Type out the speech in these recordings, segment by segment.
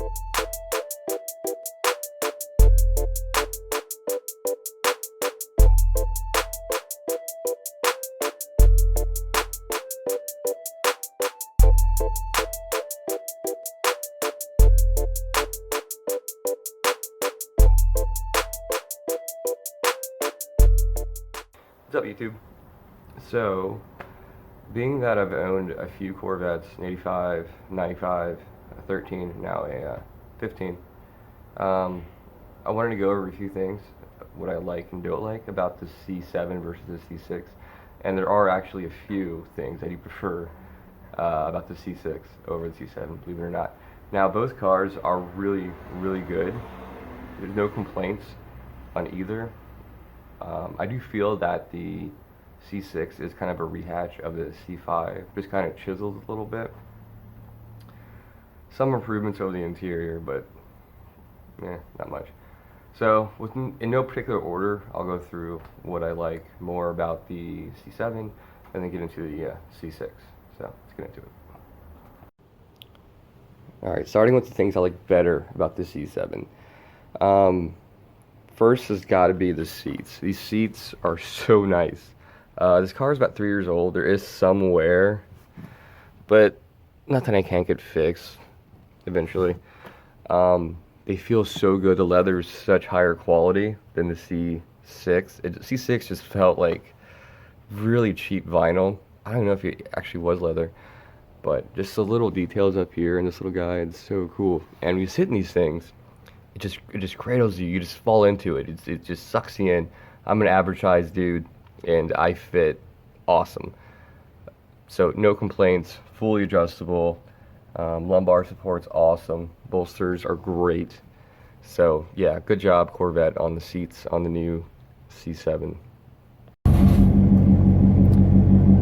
What's up, YouTube? So, being that I've owned a few Corvettes, an 85, 95, a 13, now a 15, I wanted to go over a few things, what I like and don't like about the C7 versus the C6, and there are actually a few things I do prefer about the C6 over the C7, believe it or not. Now, both cars are really, really good. There's no complaints on either. I do feel that the C6 is kind of a rehash of the C5, just kind of chiseled a little bit. Some improvements over the interior, but not much. So, in no particular order, I'll go through what I like more about the C7 and then get into the C6. So, let's get into it. Alright, starting with the things I like better about the C7. First has got to be the seats. These seats are so nice. This car is about 3 years old. There is some wear, but nothing I can't get fixed eventually. They feel so good. The leather is such higher quality than the C6. C6 just felt like really cheap vinyl. I don't know if it actually was leather, but just the little details up here and this little guy, it's so cool. And when you sit in these things, it just cradles you. You just fall into it. It just sucks you in. I'm an average sized dude, and I fit awesome. So no complaints. Fully adjustable. Lumbar support's awesome. Bolsters are great. So yeah, good job Corvette on the seats on the new C7.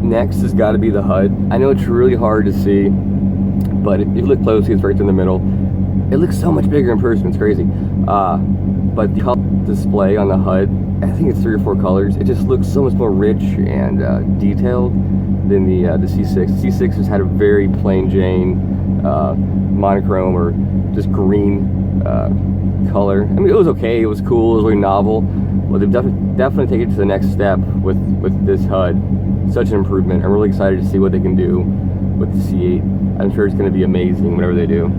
Next has got to be the HUD. I know it's really hard to see, but if you look closely, it's right in the middle. It looks so much bigger in person, it's crazy. But the color display on the HUD, I think it's 3 or 4 colors. It just looks so much more rich and detailed than the C6. The C6 just had a very plain Jane monochrome or just green color. I mean, it was okay, it was cool, it was really novel. Well, they've definitely taken it to the next step with this HUD. Such an improvement. I'm really excited to see what they can do with the C8. I'm sure it's going to be amazing whatever they do.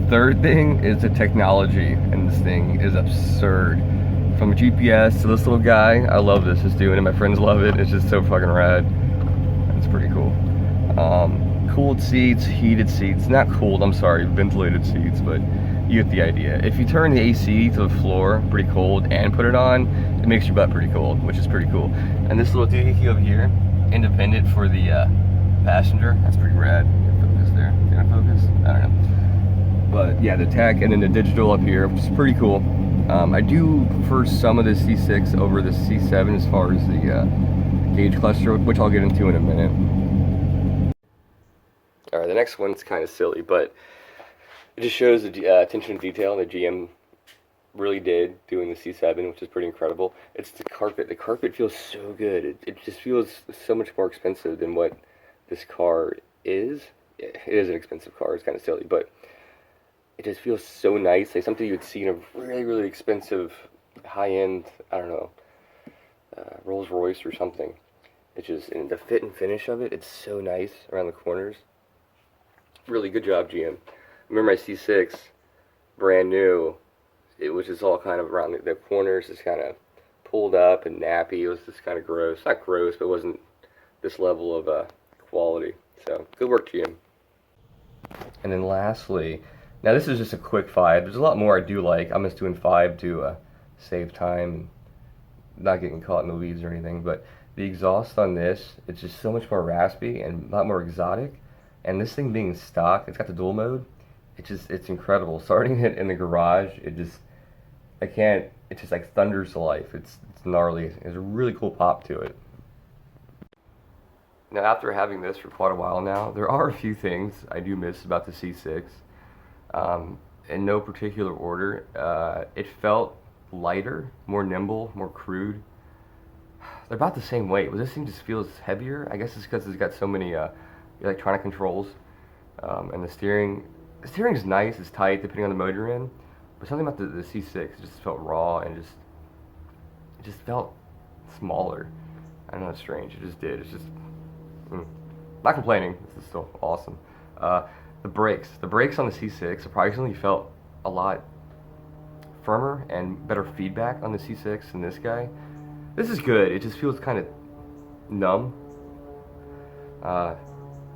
Third thing is the technology, and this thing is absurd. From a GPS to this little guy, I love this. It's doing it. My friends love it. It's just so fucking rad. It's pretty cool. Cooled seats, heated seats. Not cooled, I'm sorry, ventilated seats, but you get the idea. If you turn the AC to the floor, pretty cold, and put it on, it makes your butt pretty cold, which is pretty cool. And this little doohickey over here, independent for the passenger, that's pretty rad. Focus there. Can I focus? I don't know. But yeah, the tech and then the digital up here, which is pretty cool. I do prefer some of the C6 over the C7 as far as the gauge cluster, which I'll get into in a minute. Alright, the next one's kind of silly, but it just shows the attention to detail that GM really did doing the C7, which is pretty incredible. It's the carpet. The carpet feels so good. It just feels so much more expensive than what this car is. It is an expensive car, it's kind of silly, but it just feels so nice, like something you would see in a really, really expensive, high-end, I don't know, Rolls Royce or something. It's just, and the fit and finish of it, it's so nice around the corners. Really good job, GM. I remember my C6, brand new, it was just all kind of around the corners, just kind of pulled up and nappy. It was just kind of gross. Not gross, but it wasn't this level of quality. So, good work, GM. And then lastly, now this is just a quick 5. There's a lot more I do like. I'm just doing 5 to save time and not getting caught in the weeds or anything. But the exhaust on this, it's just so much more raspy and a lot more exotic. And this thing being stock, it's got the dual mode. It's incredible. Starting it in the garage, it just like thunders to life. It's gnarly. There's a really cool pop to it. Now after having this for quite a while now, there are a few things I do miss about the C6. In no particular order, it felt lighter, more nimble, more crude. They're about the same weight, but this thing just feels heavier. I guess it's because it's got so many electronic controls. And the steering's nice, it's tight depending on the mode you're in, but something about the C6 just felt raw and it just felt smaller. I know it's strange, it just did. It's just, not complaining, this is still awesome. The brakes on the C6 surprisingly felt a lot firmer and better feedback on the C6 than this guy. This is good, it just feels kind of numb.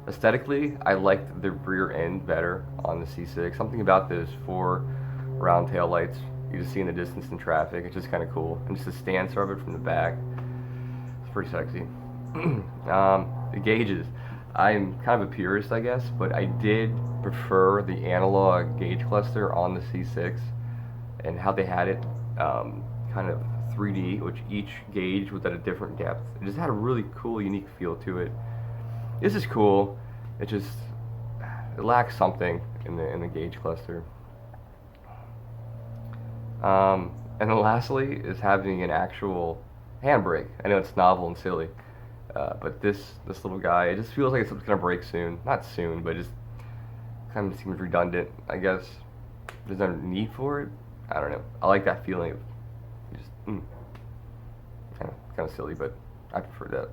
Aesthetically, I liked the rear end better on the C6. Something about those 4 round tail lights you just see in the distance in traffic, it's just kind of cool. And just the stance of it from the back, it's pretty sexy. The gauges, I'm kind of a purist, I guess, but I did prefer the analog gauge cluster on the C6 and how they had it kind of 3D, which each gauge was at a different depth. It just had a really cool, unique feel to it. This is cool. It lacks something in the gauge cluster. And then lastly is having an actual handbrake. I know it's novel and silly, but this little guy, it just feels like it's gonna break soon. Not soon, but it just kind of seems redundant, I guess. There's no need for it. I don't know. I like that feeling of just kind of silly, but I prefer that.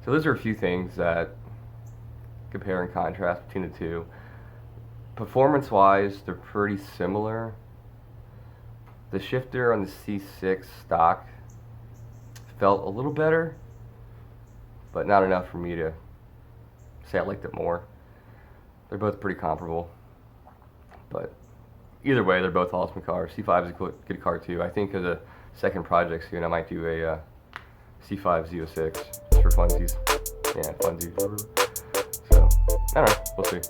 So those are a few things that compare and contrast between the two. Performance-wise, they're pretty similar. The shifter on the C6 stock felt a little better, but not enough for me to say I liked it more. They're both pretty comparable, but either way, they're both awesome cars. C5 is a good car too. I think as a second project soon, I might do a C5 Z06 just for funsies. Yeah, funsies. So, I don't know. We'll see.